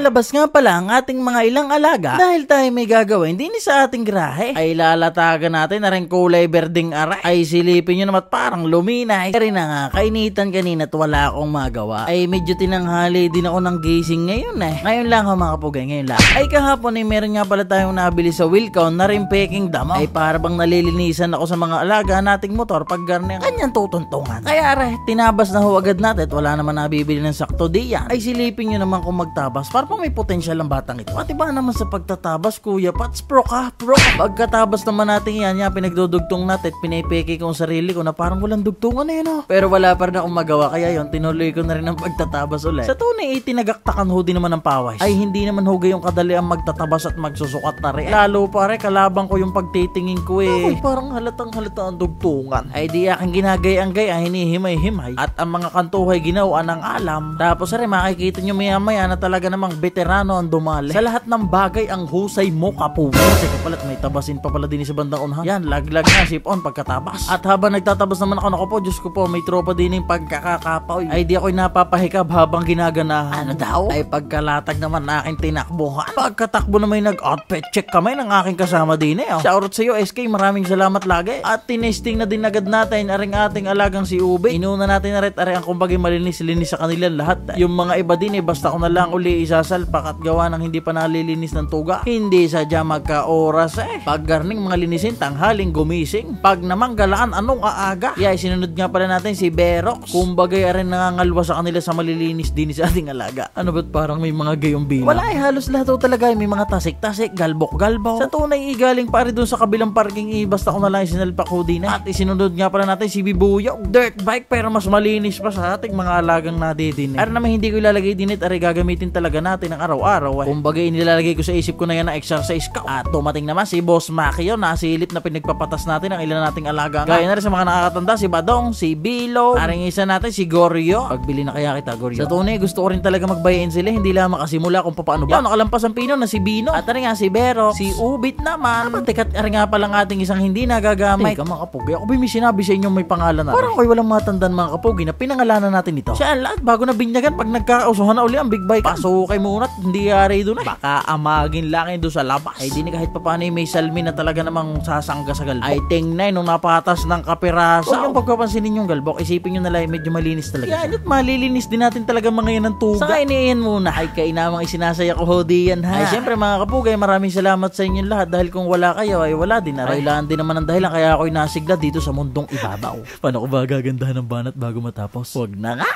lalabas nga pala ang ating mga ilang alaga dahil tayo may gagawin din sa ating grahe. Ay lalatagan natin na rin kulay berdeng aray. Ay silipin nyo naman parang luminay. Kaya rin na nga, kainitan kanina at wala akong magawa. Ay medyo tinanghali din ako ng gising ngayon eh. Ngayon lang ako mga kapugay, ngayon lang. Ay kahapon ay meron nga pala tayong nabili sa Wilcon na rin peking damo. Ay para bang nalilinisan ako sa mga alaga nating motor pag garne ang kanyang tutuntungan. Kaya re, tinabas na ho agad natin at wala naman nabibili ng sakto diyan. Ay silipin nyo naman kung magtabas. Para pang may potensyal ang batang ito. Pati ba naman sa pagtatabas, Kuya Pats, pro ka, pro. Pagkatabas naman natin yan, pinagdudugtong natin at pinipeke ko ang sarili ko na parang walang dugtungan na yun. Pero wala pa rin akong magawa, kaya yun, tinuloy ko na rin ang pagtatabas ulit. Sa tunay, tinagaktakan ho din naman ng pawis. Ay hindi naman hugay yung kadali ang magtatabas at magsusukat na rin. Lalo pare, kalabang ko yung pagtitingin ko eh. Ay, parang halatang ang dugtungan. Ay di aking ginagay-anggay, hinihimay-himay. At ang mga kantuhay ginawa ng alam. Tapos rin, makikita nyo maya-maya na talaga namang veterano ang dumali. Sa lahat ng bagay, ang husay mo kapuso. Teka pala, may tabasin pa pala din sa bandang unhan. Yan, laglag na, sip-on pagkatabas. At habang nagtatabas naman ako po, Diyos ko po, may tropa din yung pagkakakapaw. Ay di ako'y napapahikab habang ginaganahan. Ano daw? Ay pagkalatag naman na aking tinakbuhan. Pagkatakbo na may nag-outfit check kami ng aking kasama din eh. Shoutout sa iyo, SK, maraming salamat lagi. At tinesting na din agad natin aring ating alagang si Ube. Inuna natin na rin ang kumbagay malinis-linis sa kanilang lahat. Yung mga iba din basta ko na lang uli isasalpak at gawa ng hindi pa nalilinis ng tuga. Hindi sadya magka-oras Pag garning mga linisin, tanghaling gumising. Pag namang galaan, anong aaga? Sinunod nga pala natin si Berox. Kumbagay rin nangangalwa sa kanila sa malilinis din sa ating alaga. Ano ba't parang may mga gayong bilang? Wala halos lahat talaga may mga tasik-tasik, galbok-galbaw. Sa tunay galing pare dun sa kabilang parking basta ko na lang sinalpak ko din At isinunod nga pala natin si Bibuyog. Dirt bike pero mas malinis pa sa ating mga alagang nadidin Ara naman hindi ko ilalagay din ari gagamitin talaga natin ng araw-araw Kumbaga inilalagay ko sa isip ko na yan na exercise ka. At tumating naman si Boss Makio na silip na pinagpapatas natin ang ilan nating alaga. Gaya na rin sa mga nakakatanda, si Badong, si Bilo, aring isa natin si Goryo. Pagbili na kaya kita, Goryo. Sa tunay, gusto ko rin talaga magbayain sila, hindi lang makasimula kung paano ba. Nakalampas ang pino na si Bino. At rin nga si Bero, si Ubit naman. Tekat rin nga palang ating isang hindi nagagamay. Teka mga kapugi, ako ba may sinabi sa inyo may pangalan na? Parang ako'y walang matandaan mga kapugi na pinangalanan natin ito. Siya lahat bago na binyagan pag nagkakausuhan na uli ang big bike. Pasukay muna at hindi yari doon Baka amagin lang doon sa labas. Ay di kahit pa paano may salmi na talaga namang sasangga sa galbok. Ay tingnay nung napatas ng kapirasa. Kung yung pagpapansinin yung galbok, isipin nyo na lang medyo malinis talaga. Yan at malilinis din natin talaga mga yan ng tuga. Sa kainiin muna. Ay kainamang isinasaya ko ho diyan ha. Ay syempre mga kapugay, maraming salamat sa inyong lahat dahil kung wala kayo ay wala din na. Kailangan din naman ang dahilan kaya ako'y nasigla dito sa mundong ibabaw. Paano ko ba gagandahan ng banat bago matapos? Wag na nga!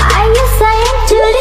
Are you saying to